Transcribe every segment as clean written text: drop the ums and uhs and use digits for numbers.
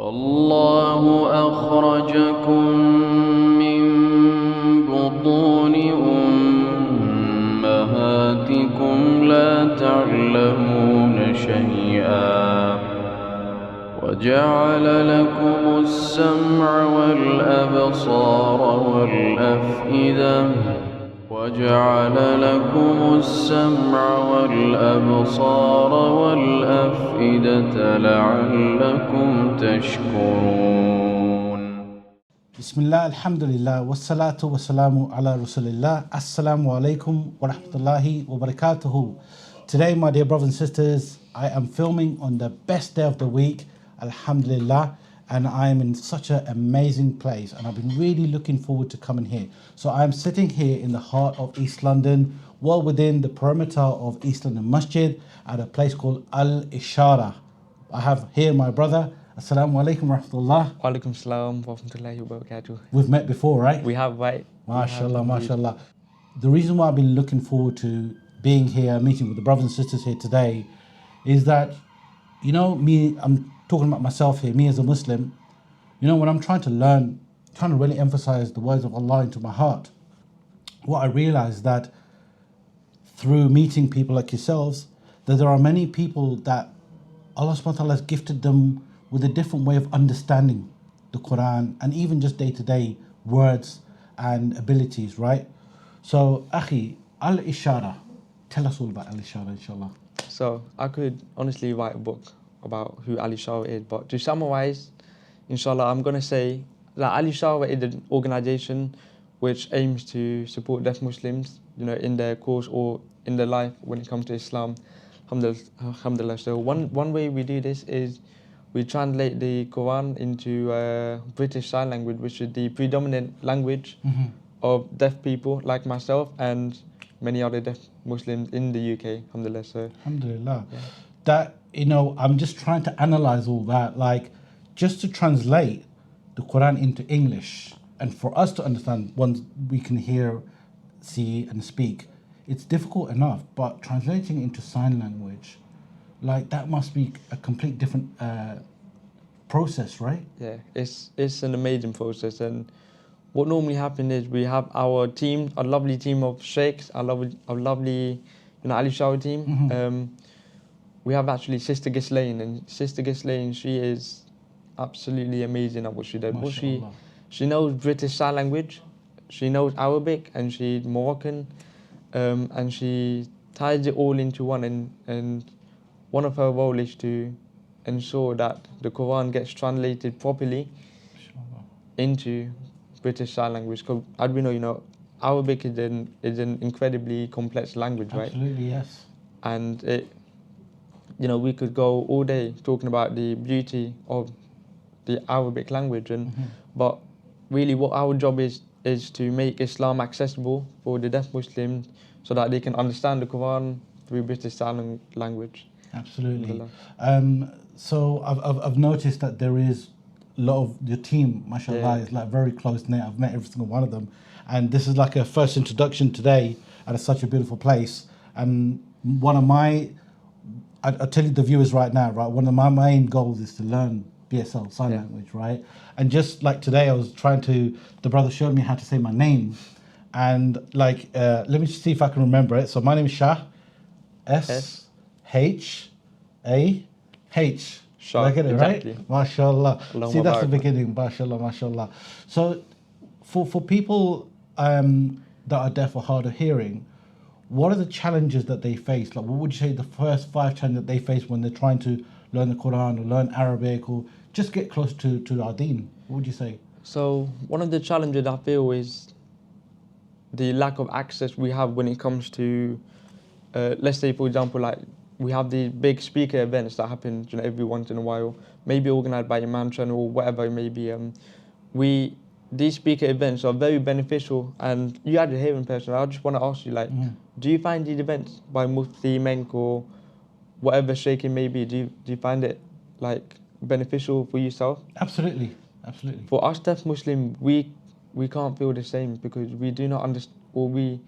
والله أخرجكم من بطون أمهاتكم لا تعلمون شيئا وجعل لكم السمع والأبصار والأفئدة لعلكم تشكرون. Bismillah, alhamdulillah, wassalatu wassalamu ala rasulillah. Assalamu alaikum wa rahmatullahi wa barakatuhu. Today, my dear brothers and sisters, I am filming on the best day of the week, alhamdulillah, and I am in such an amazing place, and I've been really looking forward to coming here. So I am sitting here in the heart of East London, well within the perimeter of East London Masjid, at a place called Al-Isharah. I have here my brother. Assalamu alaikum wa rahmatullah. Wa alaikum salam wa rahmatullahi wa barakatuh. We've met before, right? We have, right? MashaAllah, MashaAllah. The reason why I've been looking forward to being here, meeting with the brothers and sisters here today, is that, you know, I'm talking about myself here, me as a Muslim, you know, when I'm trying to learn, trying to really emphasize the words of Allah into my heart, what I realize that through meeting people like yourselves, that there are many people that Allah subhanahu wa ta'ala has gifted them with a different way of understanding the Qur'an and even just day-to-day words and abilities, right? So, Akhi, Al-Isharah, tell us all about Al-Isharah, inshallah. So, I could honestly write a book about who Al-Isharah is, but to summarize, inshallah, I'm going to say that Al-Isharah is an organization which aims to support deaf Muslims, you know, in their cause or in their life when it comes to Islam. Alhamdulillah. So, one way we do this is we translate the Quran into British Sign Language, which is the predominant language of deaf people like myself and many other deaf Muslims in the UK. Alhamdulillah. So, Alhamdulillah. Yeah. That, you know, I'm just trying to analyze all that, like just to translate the Quran into English and for us to understand once we can hear, see and speak, it's difficult enough, but translating into sign language, like that must be a complete different process, right? yeah, it's an amazing process. And what normally happens is we have our team, a lovely team of sheikhs, a lovely you know, Al-Isharah team. We have actually Sister Ghislaine, and Sister Ghislaine, she is absolutely amazing at what she does. What she knows British Sign Language, she knows Arabic, and she's Moroccan, and she ties it all into one. And one of her roles is to ensure that the Quran gets translated properly into British Sign Language. Because as we know, you know, Arabic is an incredibly complex language, right? Absolutely, yes. And it, you know, we could go all day talking about the beauty of the Arabic language, and but really, what our job is to make Islam accessible for the deaf Muslims, so that they can understand the Quran through British Sign Language. Absolutely. So I've noticed that there is a lot of your team, mashallah, is like very close knit. I've met every single one of them, and this is like a first introduction today at such a beautiful place. And one of my, I'll tell you the viewers right now, right? One of my main goals is to learn BSL Sign Language, right? And just like today, I was the brother showed me how to say my name, and like, let me just see if I can remember it. So my name is Shah, S-H-A-H. Shah, Did I get it exactly. right? MashaAllah. Allahumma See, that's the barak. beginning. MashaAllah, MashaAllah. So for people that are deaf or hard of hearing, what are the challenges that they face? Like, what would you say the first 5 challenges that they face when they're trying to learn the Quran or learn Arabic or just get close to our deen? What would you say? So one of the challenges I feel is the lack of access we have when it comes to, let's say, for example, like we have these big speaker events that happen, you know, every once in a while, maybe organized by Imam Channel or whatever it may be. These speaker events are very beneficial, and you had to hear in person. I just want to ask you, like, do you find these events by Mufti Menk or whatever sheikh it may be, do you find it like beneficial for yourself? Absolutely, absolutely. For us deaf Muslim, we can't feel the same because we do not understand, or we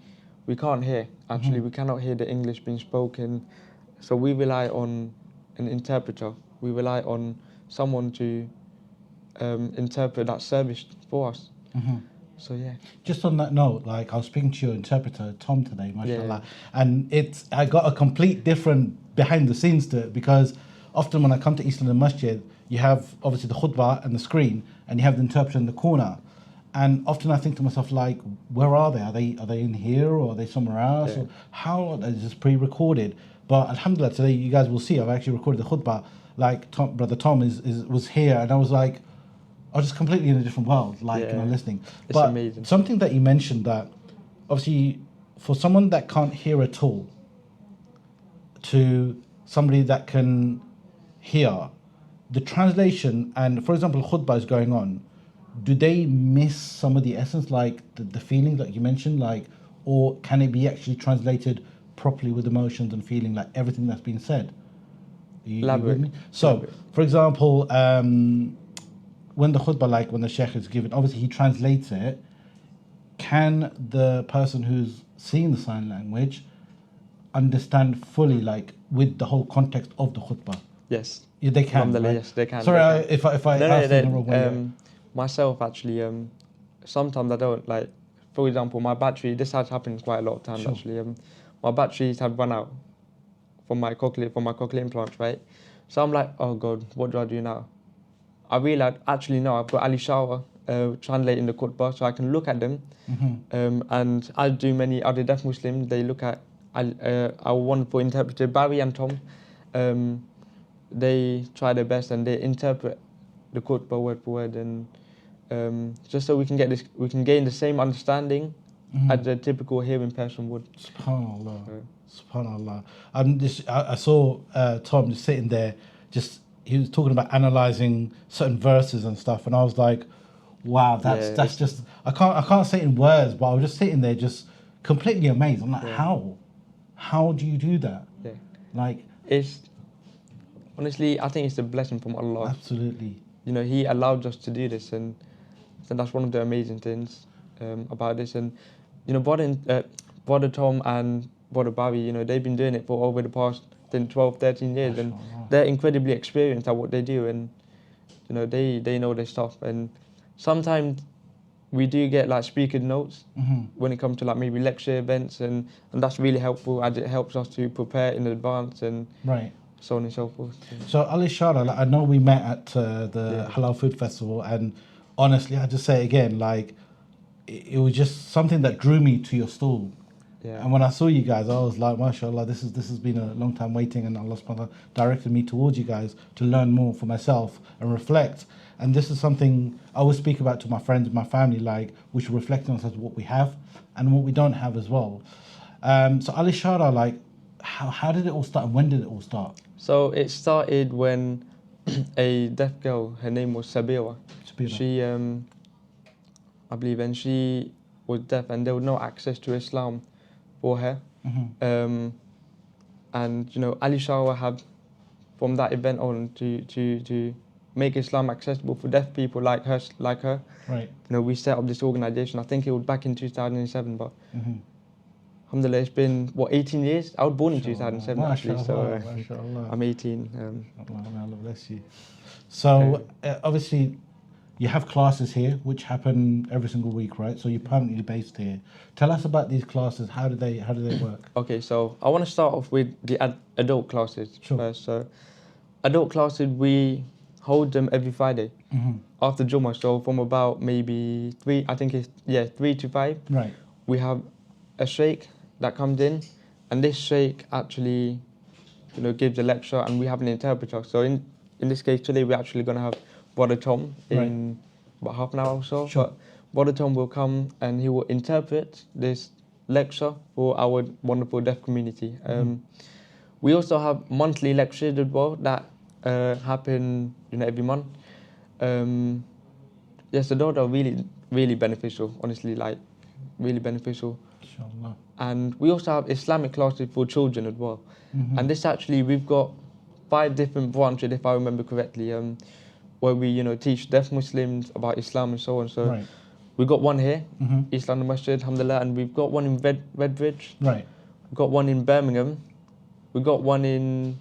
can't hear. Actually, we cannot hear the English being spoken, so we rely on an interpreter. We rely on someone to interpret that service for us. So yeah. Just on that note, like I was speaking to your interpreter Tom today, mashallah, and I got a complete different behind the scenes to it, because often when I come to East London Masjid, you have obviously the khutbah and the screen, and you have the interpreter in the corner. And often I think to myself, like, where are they? Are they in here, or are they somewhere else? Yeah. Or how is this pre-recorded? But alhamdulillah, today you guys will see I've actually recorded the khutbah. Like brother Tom was here, and I was like, I was just completely in a different world, like listening. It's but amazing. Something that you mentioned, that obviously for someone that can't hear at all to somebody that can hear, the translation, and for example khutbah is going on, do they miss some of the essence, like the feeling that you mentioned, like, or can it be actually translated properly with emotions and feeling, like everything that's been said? You with me? So, for example, when the khutbah, like when the sheikh is given, obviously he translates it. Can the person who's seeing the sign language understand fully, like with the whole context of the khutbah? Yes. Yeah, they can. Right? Yes, they can. Sorry, they can. if I asked in the wrong way. Myself, actually, sometimes I don't, like, for example, my battery, this has happened quite a lot of times, actually. My batteries have run out from my cochlear implants, right? So I'm like, oh God, what do I do now? I realized, actually, no, I've got Al-Isharah translating the khutbah, so I can look at them. And as do many other deaf Muslims, they look at our wonderful interpreter, Barry and Tom. They try their best and they interpret the khutbah word for word, and just so we can gain the same understanding as a typical hearing person would. SubhanAllah. SubhanAllah. I saw Tom just sitting there, he was talking about analysing certain verses and stuff, and I was like, wow, that's just, I can't say it in words, but I was just sitting there just completely amazed. I'm like, how do you do that? Yeah. Like, it's honestly, I think it's a blessing from Allah. Absolutely. You know, He allowed us to do this, and that's one of the amazing things about this. And you know, brother Tom and brother Barry, you know, they've been doing it for over the past 12, 13 years, and they're incredibly experienced at what they do, and you know, they know their stuff. And sometimes we do get like speaker notes when it comes to like maybe lecture events, and that's really helpful, as it helps us to prepare in advance and so on and so forth. So Al-Isharah, like, I know we met at the Halal Food Festival, and honestly, I just say again, like, it was just something that drew me to your stall. Yeah. And when I saw you guys, I was like, mashallah, this has been a long time waiting, and Allah subhanahu wa ta'ala directed me towards you guys to learn more for myself and reflect. And this is something I always speak about to my friends and my family, like, we should reflect on what we have and what we don't have as well. So Al-Isharah, like, how did it all start, and when did it all start? So it started when a deaf girl, her name was Sabira. She, I believe, and she was deaf, and there was no access to Islam for her. And you know, Al-Isharah had, from that event on, to make Islam accessible for deaf people like her. Right. You know, we set up this organisation. I think it was back in 2007, but alhamdulillah, it's been 18 years. I was born in 2007 actually, so I'm 18. Allah bless you. So obviously, you have classes here which happen every single week, right? So you're permanently based here. Tell us about these classes. How do they work? Okay, so I want to start off with the adult classes first. So adult classes, we hold them every Friday after Jumu'ah. So from about maybe 3 to 5. Right. We have a sheikh that comes in, and this sheikh actually, you know, gives a lecture, and we have an interpreter. So in this case today, we're actually going to have Brother Tom in about half an hour or so. Sure. But Brother Tom will come and he will interpret this lecture for our wonderful deaf community. We also have monthly lectures as well that happen, you know, every month. Yes, so those are really, really beneficial, honestly, like really beneficial. Inshallah. And we also have Islamic classes for children as well. And this actually, we've got 5 different branches, if I remember correctly, where we, you know, teach deaf Muslims about Islam and so on. So we've got one here, East London Mosque, alhamdulillah, and we've got one in Redbridge. Right. We've got one in Birmingham. We've got one in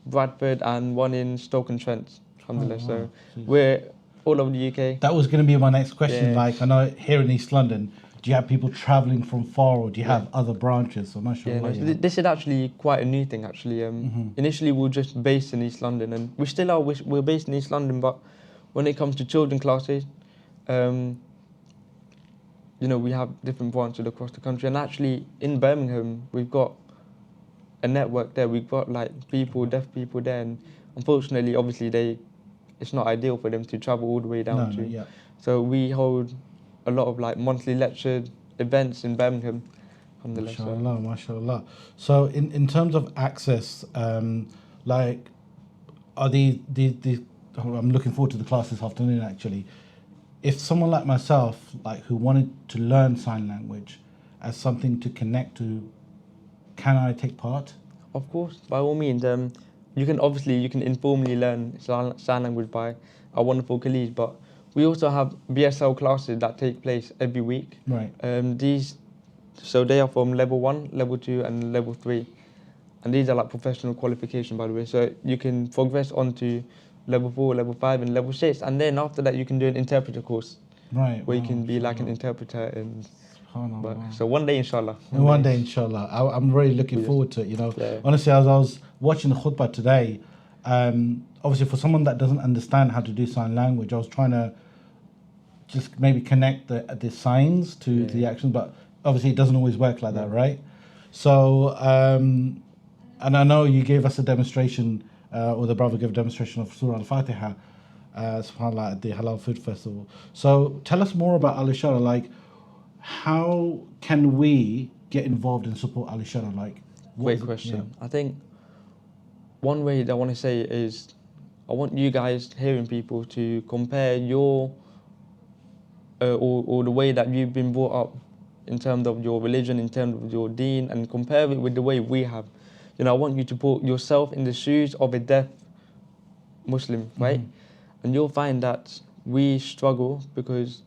Bradford and one in Stoke-on-Trent, alhamdulillah. So we're all over the UK. That was going to be my next question. Yeah. Like, I know here in East London, do you have people traveling from far, or do you have other branches? So mashallah. Yeah, no, this is actually quite a new thing. Actually, initially we were just based in East London, and we still are. We're based in East London, but when it comes to children classes, you know, we have different branches across the country. And actually, in Birmingham, we've got a network there. We've got like deaf people there, and unfortunately, obviously, it's not ideal for them to travel all the way down to. Yeah. So we hold a lot of like monthly lecture events in Birmingham. Mashallah, mashallah. So in terms of access, like, are these I'm looking forward to the class this afternoon actually. If someone like myself, like who wanted to learn sign language as something to connect to, can I take part? Of course, by all means. You can informally learn sign language by our wonderful colleagues, but we also have BSL classes that take place every week. Right. So they are from level 1, level 2, and level 3, and these are like professional qualification, by the way. So you can progress on to level 4, level 5, and level 6, and then after that you can do an interpreter course. Right. Where you can be like an interpreter, and SubhanAllah. so one day inshallah. One day inshallah. I'm really looking forward to it, you know. Yeah. Honestly, as I was watching the khutbah today, obviously for someone that doesn't understand how to do sign language, I was trying to just maybe connect the signs to the actions, but obviously it doesn't always work like that, right? So, and I know you gave us a demonstration, or the brother gave a demonstration of Surah Al-Fatiha, subhanAllah, at the Halal Food Festival. So tell us more about Al-Isharah, like how can we get involved and support Al-Isharah? Like, great question. I think one way that I want to say is I want you guys, hearing people, to compare your or the way that you've been brought up in terms of your religion, in terms of your deen, and compare it with the way we have. You know, I want you to put yourself in the shoes of a deaf Muslim, right? And you'll find that we struggle because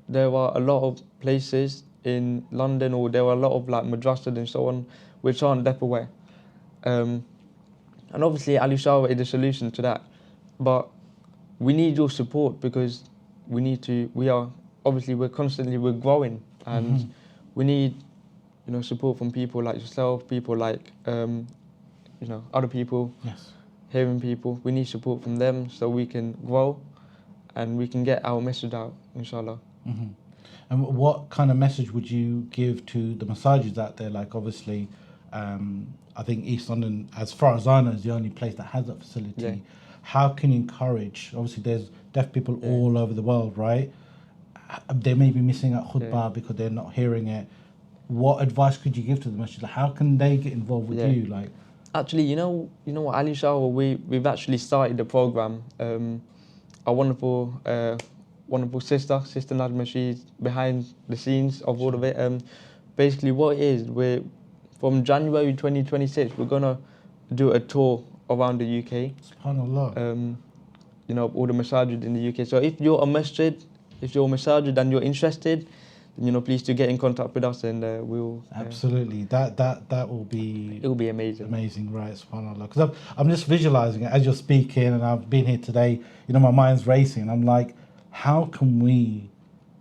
there are a lot of places in London, or there are a lot of like madrasas and so on, which aren't deaf aware. And obviously Al-Isharah is the solution to that. But we need your support because we're growing, and we need, you know, support from people like yourself, people like, you know, other people, hearing people. We need support from them so we can grow and we can get our message out, inshallah. And what kind of message would you give to the masajids out there? Like, obviously, I think East London, as far as I know, is the only place that has that facility. Yeah. How can you encourage? Obviously, there's deaf people all over the world, right? They may be missing out khutbah because they're not hearing it. What advice could you give to the masjid? How can they get involved with you? Like, actually, you know what, Al-Isharah, we've actually started the program. Our wonderful sister Najma, she's behind the scenes of all of it. Basically, what it is, from January 2026, we're gonna do a tour around the UK. SubhanAllah. You know, all the masajid in the UK. So if you're a masjid, and you're interested, then, you know, please do get in contact with us, and we'll. Absolutely, that will be. It will be amazing. Amazing, right? SubhanAllah. Because I'm just visualizing it as you're speaking, and I've been here today. You know, my mind's racing. I'm like, how can we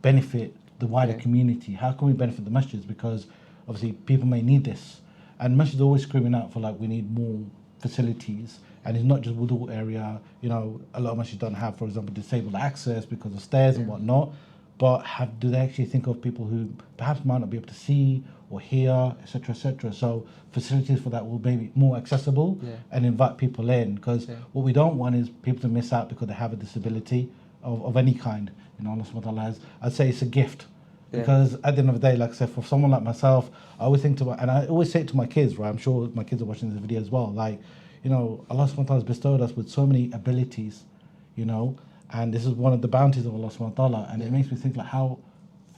benefit the wider community? How can we benefit the masjids? Because obviously people may need this, and masjids are always screaming out for, like, we need more facilities. And it's not just wudu area. You know, a lot of masjids don't have, for example, disabled access because of stairs and whatnot. But do they actually think of people who perhaps might not be able to see or hear, etc., etc.? So facilities for that will be more accessible and invite people in. Because what we don't want is people to miss out because they have a disability of any kind. You know, Allah subhanahu wa ta'ala has, I'd say it's a gift. Because at the end of the day, like I said, for someone like myself, I always think and I always say it to my kids, right? I'm sure my kids are watching this video as well. Like, you know, Allah subhanahu wa ta'ala has bestowed us with so many abilities, you know, and this is one of the bounties of Allah subhanahu wa ta'ala. And it makes me think, like, how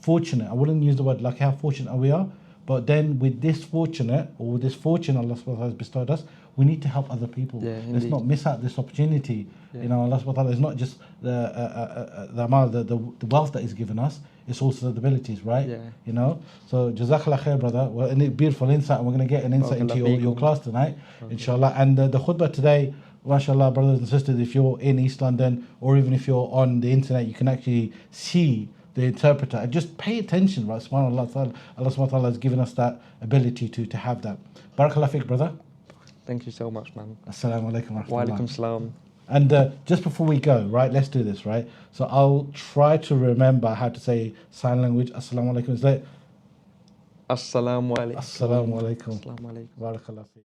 fortunate, I wouldn't use the word like how fortunate we are, but then with this fortune Allah subhanahu wa ta'ala has bestowed us, we need to help other people. Let's not miss out this opportunity. You know, Allah subhanahu wa ta'ala is not just the wealth that He's given us, it's also the abilities, right? You know, so Jazakallah khair, brother. Well, beautiful insight, and we're going to get an insight into your class tonight, inshallah. And the khutbah today mashallah, brothers and sisters, if you're in East London or even if you're on the internet, you can actually see the interpreter and just pay attention, right? SubhanAllah, Allah subhanahu wa ta'ala has given us that ability to have that. Barakallah fiqh, brother. Thank you so much, man. Assalamu alaikum wa Wa rahmatullah. alaikum salam. And just before we go, right, let's do this, right? So I'll try to remember how to say sign language. Assalamu alaikum. Is that? Assalamu alaikum. Assalamu alaikum. Assalamu alaikum. Barakallah fiqh.